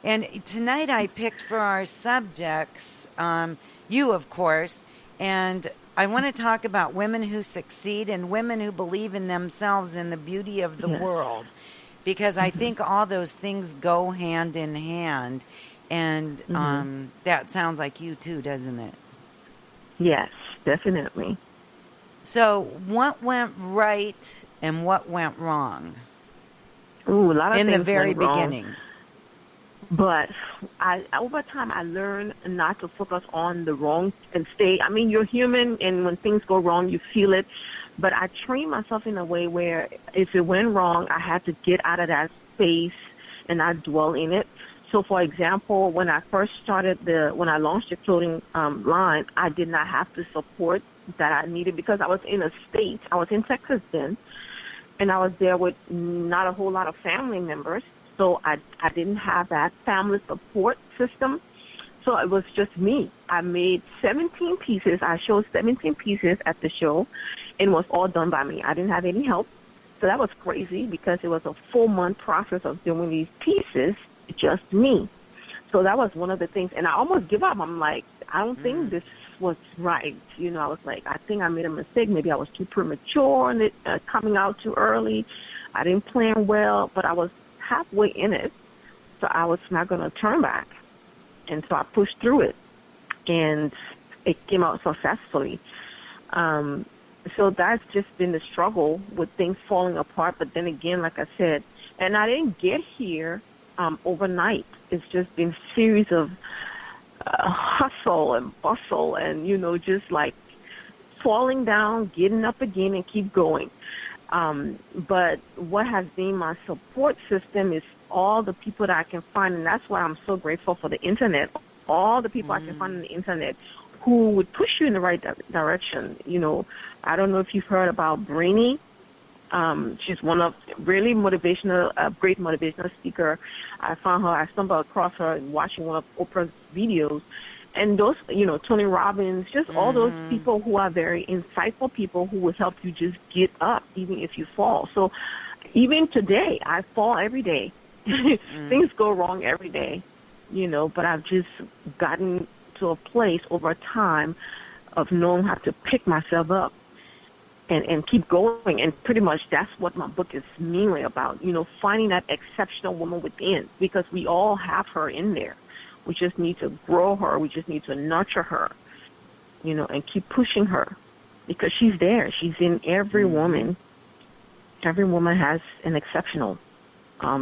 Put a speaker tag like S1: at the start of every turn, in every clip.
S1: And tonight I picked for our subjects, you, of course, and I want to talk about women who succeed and women who believe in themselves and the beauty of the world, because I think all those things go hand in hand, and that sounds like you too, doesn't it?
S2: Yes, definitely.
S1: So what went right and what went wrong?
S2: Ooh, a lot of
S1: in
S2: things
S1: the very
S2: went wrong.
S1: beginning.
S2: But over time, I learned not to focus on the wrong and stay. I mean, you're human, and when things go wrong, you feel it. But I trained myself in a way where if it went wrong, I had to get out of that space and not dwell in it. So, for example, when I first started when I launched the clothing line, I did not have the support that I needed because I was in a state. I was in Texas then, and I was there with not a whole lot of family members. So I didn't have that family support system. So it was just me. I made 17 pieces. I showed 17 pieces at the show, and it was all done by me. I didn't have any help. So that was crazy because it was a 4-month process of doing these pieces, just me. So that was one of the things. And I almost give up. I'm like, I don't think this was right. You know, I was like, I think I made a mistake. Maybe I was too premature and coming out too early. I didn't plan well, but I was halfway in it, so I was not going to turn back. And so I pushed through it, and it came out successfully. So that's just been the struggle with things falling apart. But then again, like I said, and I didn't get here overnight. It's just been a series of hustle and bustle and, you know, just like falling down, getting up again, and keep going. But what has been my support system is all the people that I can find, and that's why I'm so grateful for the Internet, all the people I can find on the Internet who would push you in the right direction. You know, I don't know if you've heard about Brainy. She's one of really motivational, great motivational speaker. I stumbled across her watching one of Oprah's videos. And those, you know, Tony Robbins, just all those people who are very insightful people who will help you just get up even if you fall. So even today, I fall every day. Things go wrong every day, you know, but I've just gotten to a place over time of knowing how to pick myself up and keep going. And pretty much that's what my book is mainly about, you know, finding that exceptional woman within, because we all have her in there. We just need to grow her. We just need to nurture her, you know, and keep pushing her because she's there. She's in every woman. Every woman has an exceptional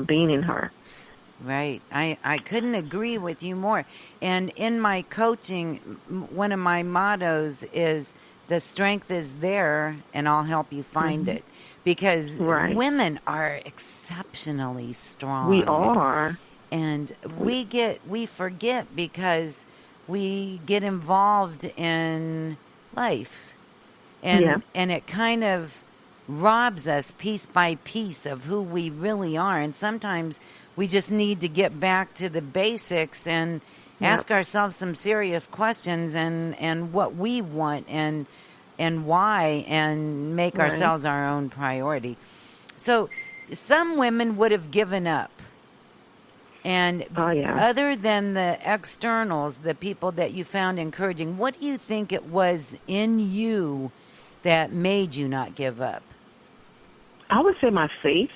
S2: being in her.
S1: Right. I couldn't agree with you more. And in my coaching, one of my mottos is the strength is there and I'll help you find it. Because women are exceptionally strong.
S2: We are.
S1: And we forget because we get involved in life. And it kind of robs us piece by piece of who we really are. And sometimes we just need to get back to the basics and ask ourselves some serious questions and what we want and why, and make ourselves our own priority. So some women would have given up. And other than the externals, the people that you found encouraging, what do you think it was in you that made you not give up?
S2: I would say my faith,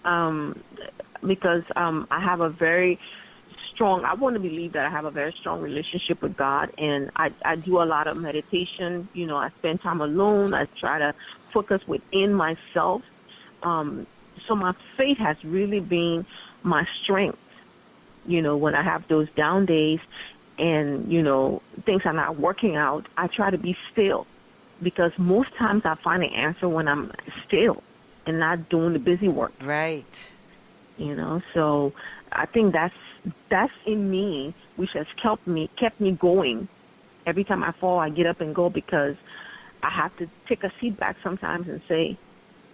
S2: because I have a very strong, I want to believe that I have a very strong relationship with God, and I do a lot of meditation. You know, I spend time alone. I try to focus within myself. So my faith has really been my strength. You know, when I have those down days and, you know, things are not working out, I try to be still, because most times I find an answer when I'm still and not doing the busy work.
S1: Right.
S2: You know, so I think that's in me, which has kept me going. Every time I fall, I get up and go, because I have to take a seat back sometimes and say,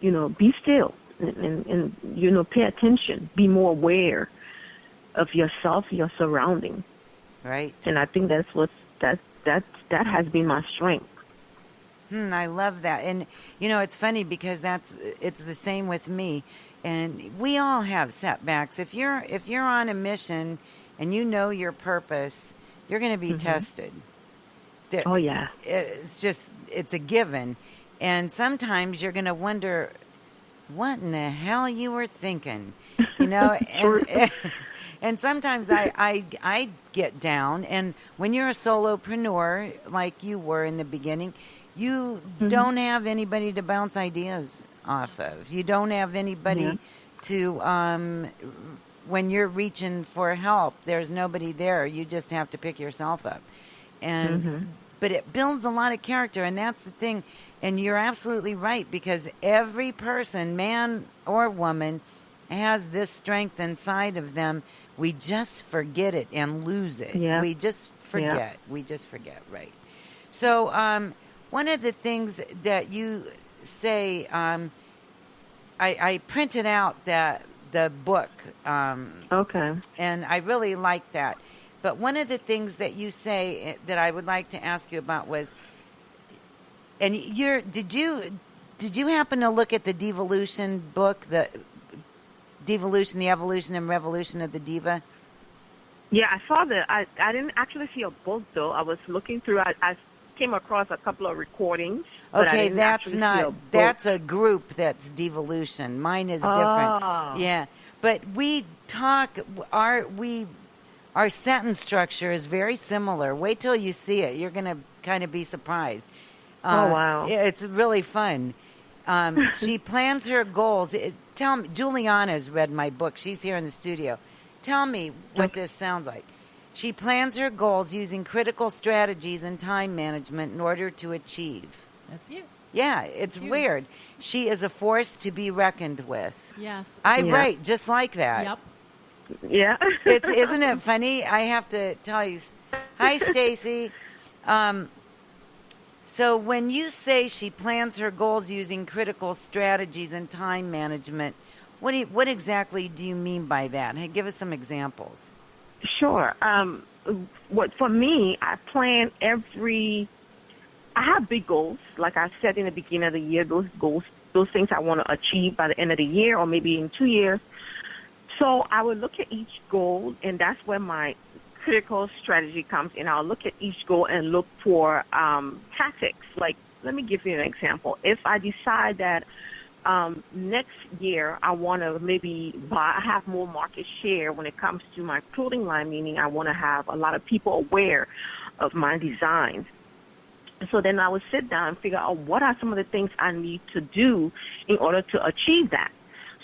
S2: you know, be still and you know, pay attention, be more aware of yourself, your surrounding.
S1: Right.
S2: And I think that's that has been my strength.
S1: I love that. And, you know, it's funny because it's the same with me. And we all have setbacks. If you're on a mission and you know your purpose, you're going to be tested.
S2: Oh, yeah.
S1: It's a given. And sometimes you're going to wonder what in the hell you were thinking, and sometimes I get down, and when you're a solopreneur like you were in the beginning, you don't have anybody to bounce ideas off of. You don't have anybody to, when you're reaching for help, there's nobody there. You just have to pick yourself up. But it builds a lot of character, and that's the thing. And you're absolutely right, because every person, man or woman, has this strength inside of them. We just forget it and lose it.
S2: Yeah.
S1: We just forget. Yeah. We just forget, right? So one of the things that you say, I printed out the book.
S2: Okay.
S1: And I really like that. But one of the things that you say that I would like to ask you about was, and did you happen to look at the Devalution book, the Devalution, the Evolution and Revolution of the Diva?
S2: Yeah, I saw that. I didn't actually see a book, though. I was looking through. I came across a couple of recordings.
S1: Okay, that's a group that's Devalution. Mine is different.
S2: Oh.
S1: Yeah, but we talk, our sentence structure is very similar. Wait till you see it. You're going to kind of be surprised.
S2: Oh, wow.
S1: It's really fun. She plans her goals. Tell me, Juliana's read my book. She's here in the studio. Tell me what this sounds like. She plans her goals using critical strategies and time management in order to achieve.
S3: That's you.
S1: Yeah, it's weird. She is a force to be reckoned with.
S3: Yes.
S1: I write just like that.
S3: Yep.
S2: Yeah.
S1: Isn't it funny? I have to tell you. Hi, Stacy. So when you say she plans her goals using critical strategies and time management, what exactly do you mean by that? Hey, give us some examples.
S2: Sure. For me, I plan I have big goals, like I said in the beginning of the year, those goals, those things I want to achieve by the end of the year or maybe in 2 years. So I would look at each goal, and that's where my critical strategy comes in. I'll look at each goal and look for tactics. Like, let me give you an example. If I decide that next year I want to maybe have more market share when it comes to my clothing line, meaning I want to have a lot of people aware of my designs. So then I would sit down and figure out what are some of the things I need to do in order to achieve that.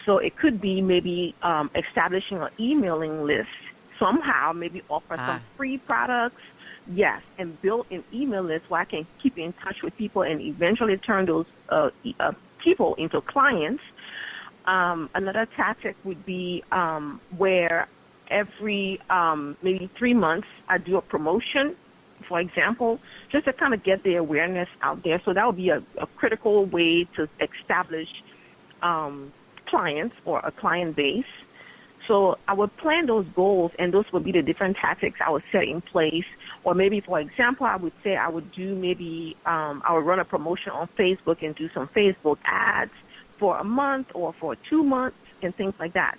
S2: So it could be maybe establishing an emailing list somehow, maybe offer some free products, yes, and build an email list where I can keep in touch with people and eventually turn those people into clients. Another tactic would be where every maybe 3 months I do a promotion, for example, just to kind of get the awareness out there. So that would be a critical way to establish clients or a client base. So I would plan those goals, and those would be the different tactics I would set in place. Or maybe, for example, I would say I would do maybe I would run a promotion on Facebook and do some Facebook ads for a month or for 2 months and things like that.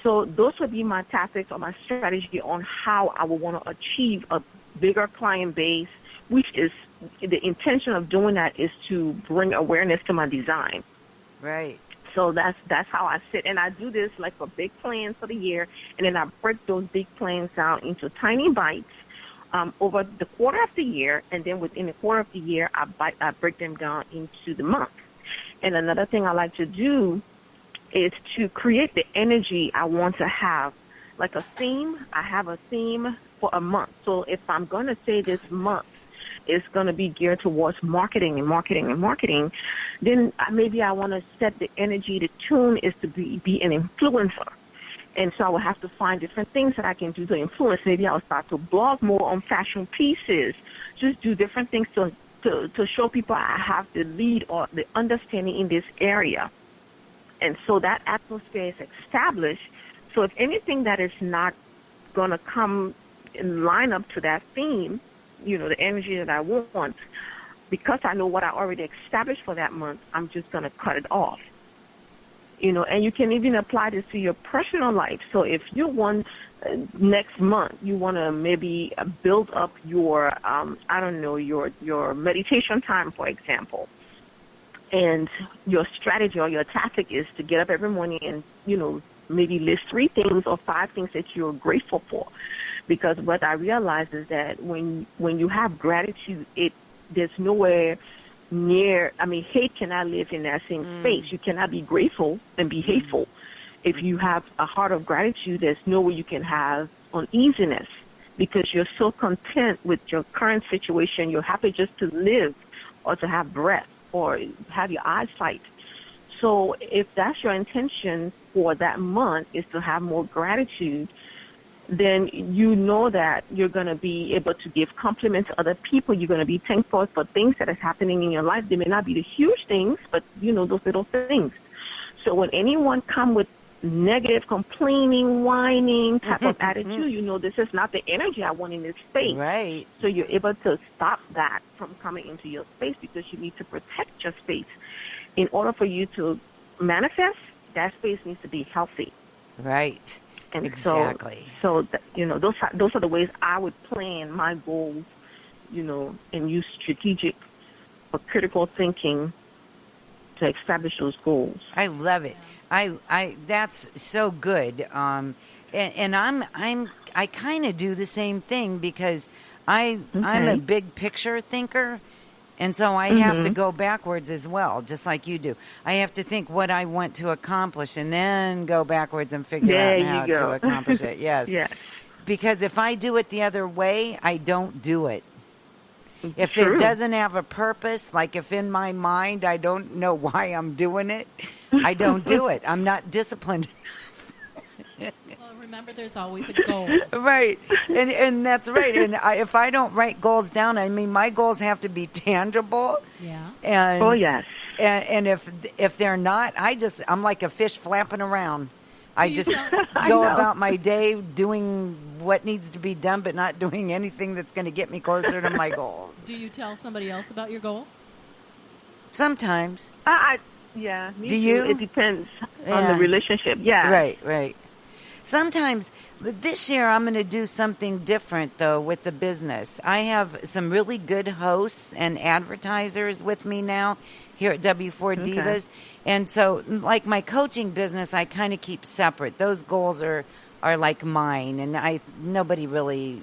S2: So those would be my tactics or my strategy on how I would want to achieve a bigger client base, which is the intention of doing that is to bring awareness to my design.
S1: Right.
S2: So that's how I sit. And I do this like for big plans for the year, and then I break those big plans down into tiny bites over the quarter of the year, and then within the quarter of the year, I break them down into the month. And another thing I like to do is to create the energy I want to have. Like a theme, I have a theme for a month. So if I'm going to say this month is going to be geared towards marketing and marketing and marketing, then maybe I want to set the energy, the tune is to be an influencer. And so I will have to find different things that I can do to influence. Maybe I'll start to blog more on fashion pieces, just do different things to show people I have the lead or the understanding in this area. And so that atmosphere is established. So if anything that is not going to come in line up to that theme, the energy that I want, because I know what I already established for that month, I'm just going to cut it off. And you can even apply this to your personal life. So if you want next month, you want to maybe build up your, your meditation time, for example. And your strategy or your tactic is to get up every morning and, maybe list 3 things or 5 things that you're grateful for. Because what I realize is that when you have gratitude, there's nowhere near, hate cannot live in that same space. You cannot be grateful and be hateful. If you have a heart of gratitude, there's no way you can have uneasiness because you're so content with your current situation. You're happy just to live or to have breath or have your eyesight. So if that's your intention for that month is to have more gratitude, then you know that you're going to be able to give compliments to other people. You're going to be thankful for things that are happening in your life. They may not be the huge things, but, those little things. So when anyone come with negative, complaining, whining type of attitude, this is not the energy I want in this space.
S1: Right.
S2: So you're able to stop that from coming into your space because you need to protect your space. In order for you to manifest, that space needs to be healthy.
S1: Right.
S2: And
S1: exactly.
S2: those are the ways I would plan my goals, and use strategic or critical thinking to establish those goals.
S1: I love it. I that's so good. And I kind of do the same thing because I'm a big picture thinker. And so I have to go backwards as well, just like you do. I have to think what I want to accomplish and then go backwards and figure out how to accomplish it. Yes.
S2: Yes.
S1: Because if I do it the other way, I don't do it. If
S2: True.
S1: it doesn't have a purpose, like if in my mind I don't know why I'm doing it, I don't do it. I'm not disciplined enough.
S3: Remember, there's always a goal.
S1: Right. And that's right. And if I don't write goals down, my goals have to be tangible.
S3: Yeah.
S1: And,
S2: yes.
S1: And if they're not, I'm like a fish flapping around. I just go about my day doing what needs to be done, but not doing anything that's going to get me closer to my goals.
S3: Do you tell somebody else about your goal?
S1: Sometimes.
S2: Yeah. Me
S1: Do
S2: too.
S1: you?
S2: It depends on the relationship. Yeah.
S1: Right. Sometimes this year I'm going to do something different, though, with the business. I have some really good hosts and advertisers with me now here at W4 Divas. And so, like my coaching business, I kind of keep separate. Those goals are like mine, and nobody really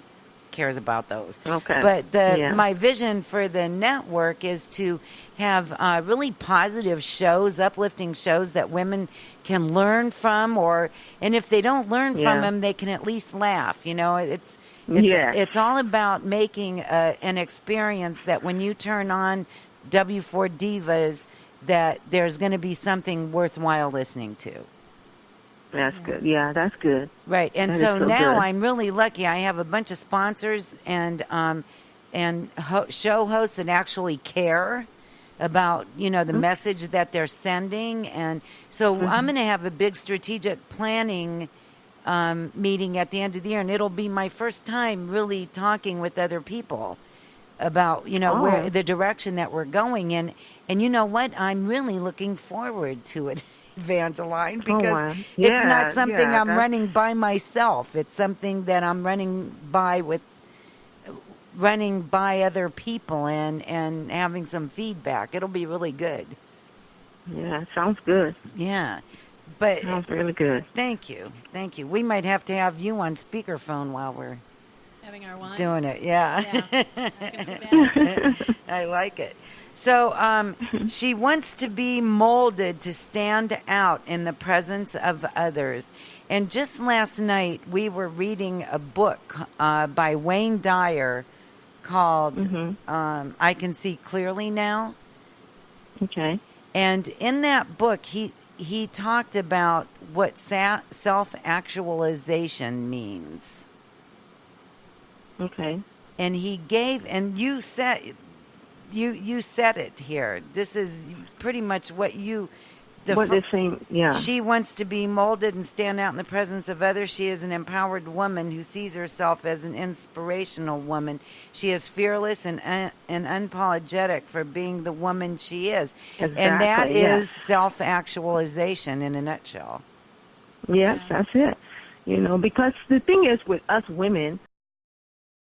S1: cares about those.
S2: Okay.
S1: But my vision for the network is to have really positive shows, uplifting shows that women can learn from, and if they don't learn from them, they can at least laugh. It's all about making an experience that when you turn on W4 Divas, that there's going to be something worthwhile listening to.
S2: That's good. Yeah, that's good.
S1: Right. And so now I'm really lucky. I have a bunch of sponsors and show hosts that actually care about, the message that they're sending. And so I'm going to have a big strategic planning meeting at the end of the year. And it'll be my first time really talking with other people about, where the direction that we're going in. And you know what? I'm really looking forward to it. Evangeline, because it's not something I'm running by myself. It's something that I'm running by other people and having some feedback. It'll be really good.
S2: Yeah, sounds good.
S1: Yeah. But
S2: sounds really good.
S1: Thank you. We might have to have you on speakerphone while we're
S3: having our wine.
S1: Doing it. Yeah. I like it. So she wants to be molded to stand out in the presence of others. And just last night, we were reading a book by Wayne Dyer called I Can See Clearly Now.
S2: Okay.
S1: And in that book, he talked about what self-actualization means.
S2: Okay.
S1: And he gave, and you said... You said it here. This is pretty much what you
S2: what they're saying, yeah.
S1: She wants to be molded and stand out in the presence of others. She is an empowered woman who sees herself as an inspirational woman. She is fearless and unapologetic for being the woman she is.
S2: Exactly,
S1: and that
S2: yes.
S1: is self-actualization in a nutshell.
S2: Yes, that's it. You know, because the thing is with us women,